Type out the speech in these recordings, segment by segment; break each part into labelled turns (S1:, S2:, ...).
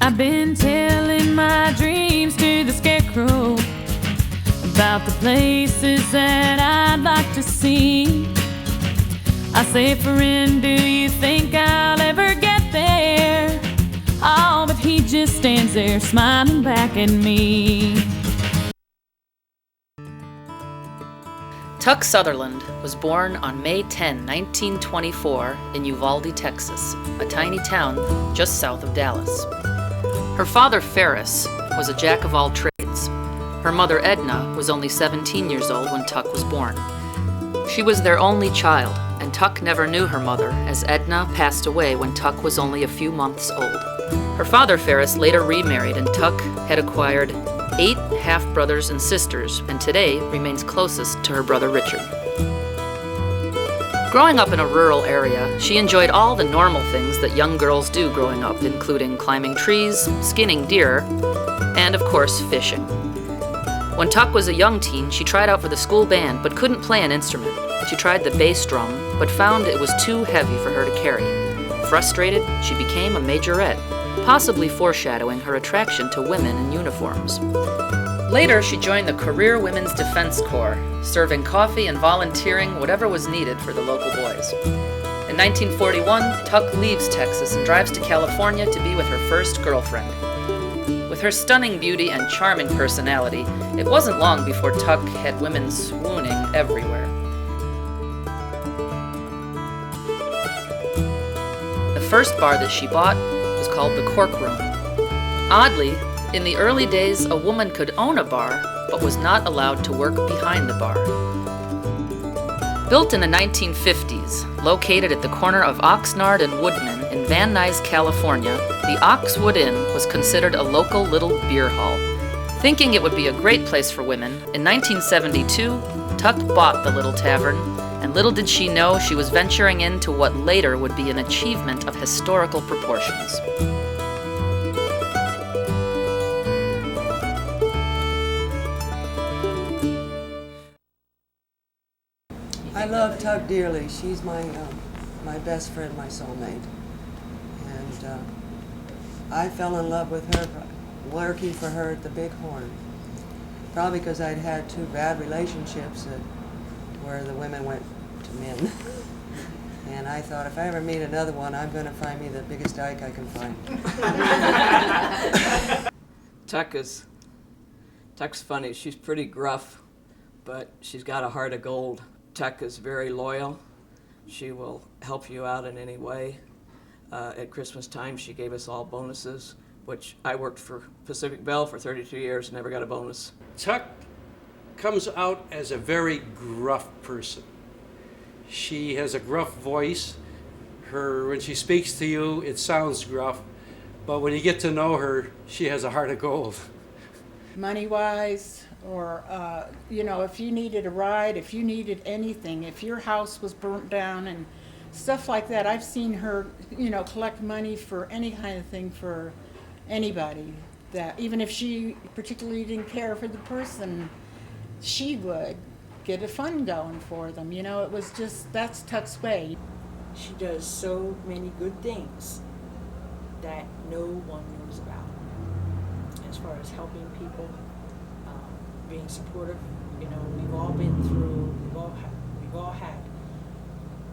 S1: I've been telling my dreams to the scarecrow about the places that I'd like to see. I say, friend, do you think I'll ever get there? Oh, but he just stands there smiling back at me.
S2: Tuck Southernland was born on May 10, 1924 in Uvalde, Texas, a tiny town just south of Dallas. Her father, Ferris, was a jack of all trades. Her mother, Edna, was only 17 years old when Tuck was born. She was their only child, and Tuck never knew her mother, as Edna passed away when Tuck was only a few months old. Her father, Ferris, later remarried, and Tuck had acquired 8 half-brothers and sisters, and today remains closest to her brother Richard. Growing up in a rural area, she enjoyed all the normal things that young girls do growing up, including climbing trees, skinning deer, and of course, fishing. When Tuck was a young teen, she tried out for the school band but couldn't play an instrument. She tried the bass drum, but found it was too heavy for her to carry. Frustrated, she became a majorette, possibly foreshadowing her attraction to women in uniforms. Later, she joined the Career Women's Defense Corps, serving coffee and volunteering whatever was needed for the local boys. In 1941, Tuck leaves Texas and drives to California to be with her first girlfriend. With her stunning beauty and charming personality, it wasn't long before Tuck had women swooning everywhere. The first bar that she bought was called the Cork Room. Oddly, in the early days, a woman could own a bar, but was not allowed to work behind the bar. Built in the 1950s, located at the corner of Oxnard and Woodman in Van Nuys, California, the Oxwood Inn was considered a local little beer hall. Thinking it would be a great place for women, in 1972, Tuck bought the little tavern, and little did she know she was venturing into what later would be an achievement of historical proportions.
S3: I love Tuck dearly. She's my best friend, my soulmate. And I fell in love with her working for her at the Bighorn. Probably because I'd had 2 bad relationships where the women went to men. And I thought, if I ever meet another one, I'm going to find me the biggest dyke I can find.
S4: Tuck's funny. She's pretty gruff, but she's got a heart of gold. Tuck is very loyal. She will help you out in any way. At Christmas time, she gave us all bonuses, which I worked for Pacific Bell for 32 years and never got a bonus.
S5: Tuck comes out as a very gruff person. She has a gruff voice. When she speaks to you, it sounds gruff, but when you get to know her, she has a heart of gold.
S6: Money-wise, or if you needed a ride, if you needed anything, if your house was burnt down and stuff like that. I've seen her, collect money for any kind of thing for anybody. That even if she particularly didn't care for the person, she would get a fund going for them. It was just, that's Tuck's way.
S7: She does so many good things that no one knows about. As far as helping people, being supportive, we've all been through, we've all had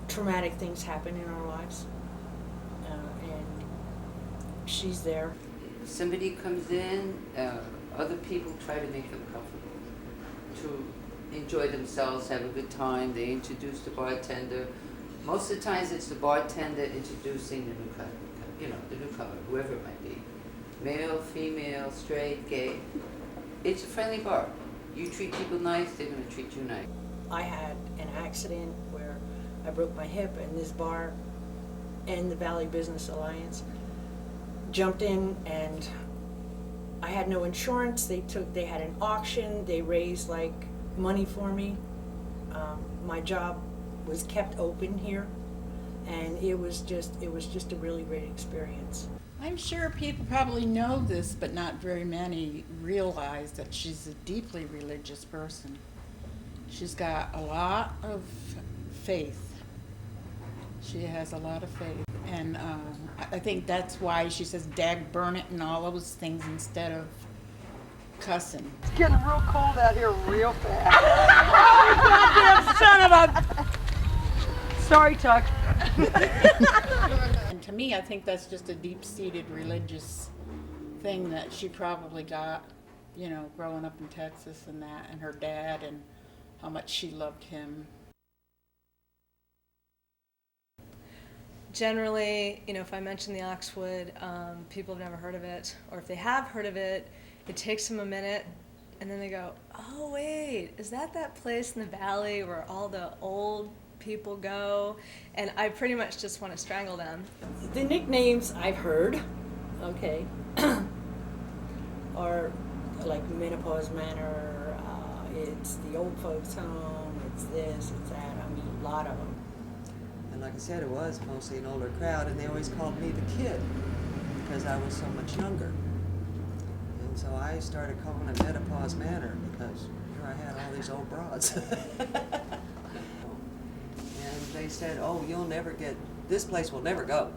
S7: traumatic things happen in our lives, and she's there.
S8: Somebody comes in, other people try to make them comfortable, to enjoy themselves, have a good time. They introduce the bartender. Most of the times it's the bartender introducing the newcomer, whoever it might be. Male, female, straight, gay. It's a friendly bar. You treat people nice, they're going to treat you nice.
S7: I had an accident where I broke my hip, and this bar and the Valley Business Alliance jumped in, and I had no insurance. They had an auction. They raised money for me. My job was kept open here, and it was just a really great experience.
S6: I'm sure people probably know this, but not very many realize that she's a deeply religious person. She's got a lot of faith. She has a lot of faith, and I think that's why she says dag burn it and all those things instead of cussing.
S3: It's getting real cold out here real fast.
S7: Goddamn son of a... Sorry, Tuck.
S6: And to me, I think that's just a deep-seated religious thing that she probably got, you know, growing up in Texas and that, and her dad, and how much she loved him.
S9: Generally, you know, if I mention the Oxwood, people have never heard of it, or if they have heard of it, it takes them a minute, and then they go, oh wait, is that place in the valley where all the old people go? And I pretty much just want to strangle them.
S7: The nicknames I've heard, okay, are like Menopause Manor, it's the old folks home, it's this, it's that, I mean, a lot of them.
S3: And like I said, it was mostly an older crowd, and they always called me the kid because I was so much younger. And so I started calling it Menopause Manor because here I had all these old broads. And they said, oh, you'll never get, this place will never go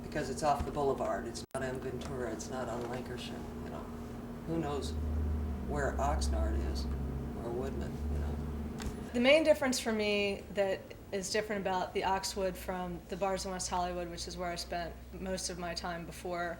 S3: because it's off the boulevard. It's not on Ventura, it's not on Lancashire, you know. Who knows where Oxnard is or Woodman, you know.
S9: The main difference for me that is different about the Oxwood from the bars in West Hollywood, which is where I spent most of my time before,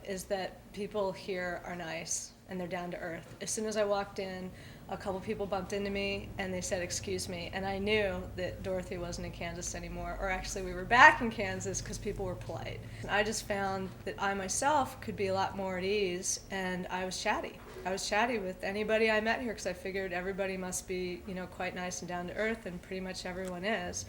S9: is that people here are nice and they're down to earth. As soon as I walked in, a couple people bumped into me and they said, excuse me, and I knew that Dorothy wasn't in Kansas anymore, or actually we were back in Kansas because people were polite. And I just found that I myself could be a lot more at ease, and I was chatty. I was chatty with anybody I met here because I figured everybody must be, you know, quite nice and down to earth, and pretty much everyone is.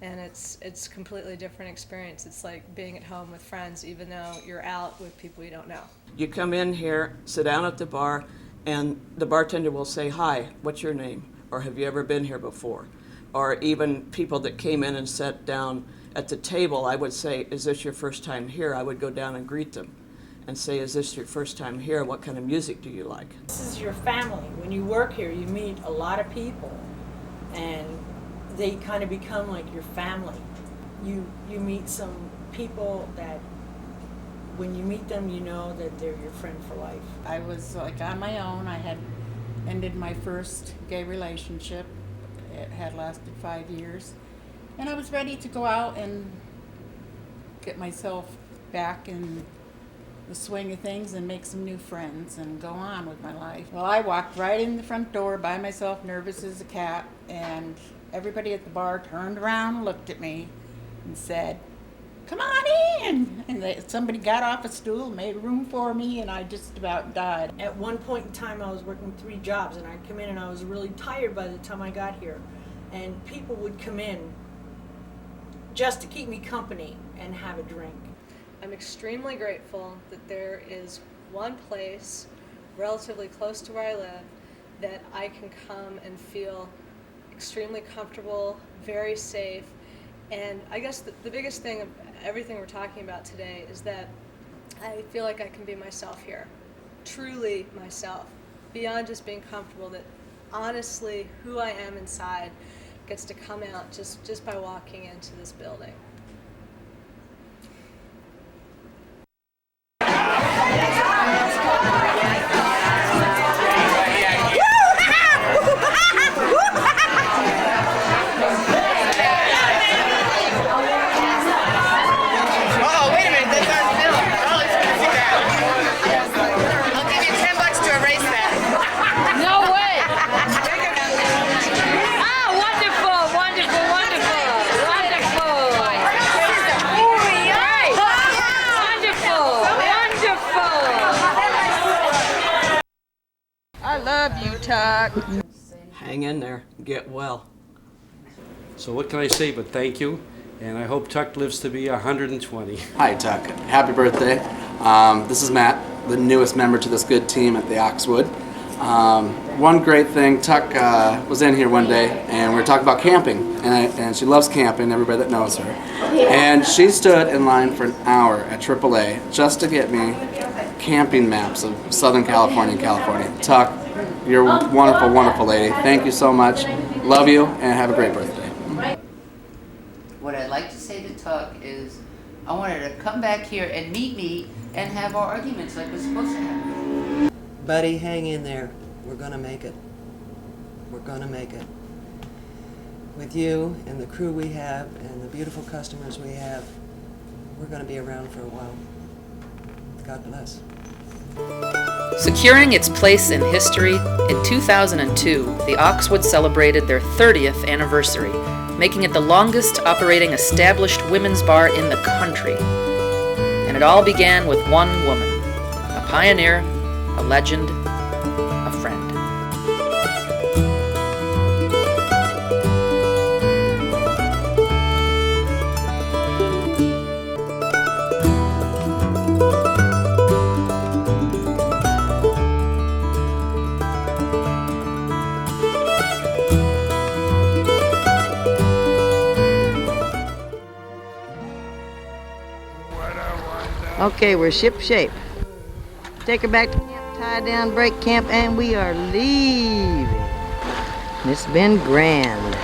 S9: And it's a completely different experience. It's like being at home with friends, even though you're out with people you don't know.
S4: You come in here, sit down at the bar, and the bartender will say, hi, what's your name? Or have you ever been here before? Or even people that came in and sat down at the table, I would say, is this your first time here? I would go down and greet them and say, is this your first time here? What kind of music do you like?
S7: This is your family. When you work here, you meet a lot of people, and they kind of become like your family. You meet some people that when you meet them, you know that they're your friend for life.
S6: I was like on my own. I had ended my first gay relationship. It had lasted 5 years. And I was ready to go out and get myself back in the swing of things and make some new friends and go on with my life. Well, I walked right in the front door by myself, nervous as a cat, and everybody at the bar turned around and looked at me and said, come on in! And somebody got off a stool, made room for me, and I just about died.
S7: At one point in time, I was working 3 jobs, and I'd come in and I was really tired by the time I got here. And people would come in just to keep me company and have a drink.
S9: I'm extremely grateful that there is one place relatively close to where I live that I can come and feel extremely comfortable, very safe. And I guess the biggest thing of everything we're talking about today is that I feel like I can be myself here, truly myself, beyond just being comfortable, that honestly who I am inside gets to come out just by walking into this building.
S6: Tuck.
S4: Hang in there, get well.
S5: So what can I say but thank you, and I hope Tuck lives to be 120.
S10: Hi Tuck, happy birthday. This is Matt, the newest member to this good team at the Oxwood. One great thing, Tuck was in here one day and we were talking about camping, and she loves camping, everybody that knows her. And she stood in line for an hour at AAA just to get me camping maps of Southern California and California. Tuck, you're a wonderful, wonderful lady. Thank you so much. Love you and have a great birthday.
S8: What I'd like to say to Tuck is I want her to come back here and meet me and have our arguments like we're supposed to have.
S3: Buddy, hang in there. We're gonna make it. We're gonna make it. With you and the crew we have and the beautiful customers we have, we're gonna be around for a while. God bless.
S2: Securing its place in history, in 2002, the Oxwood celebrated their 30th anniversary, making it the longest operating established women's bar in the country. And it all began with one woman, a pioneer, a legend, a friend.
S11: Okay, we're ship shape. Take her back to camp, tie down, break camp, and we are leaving. It's been grand.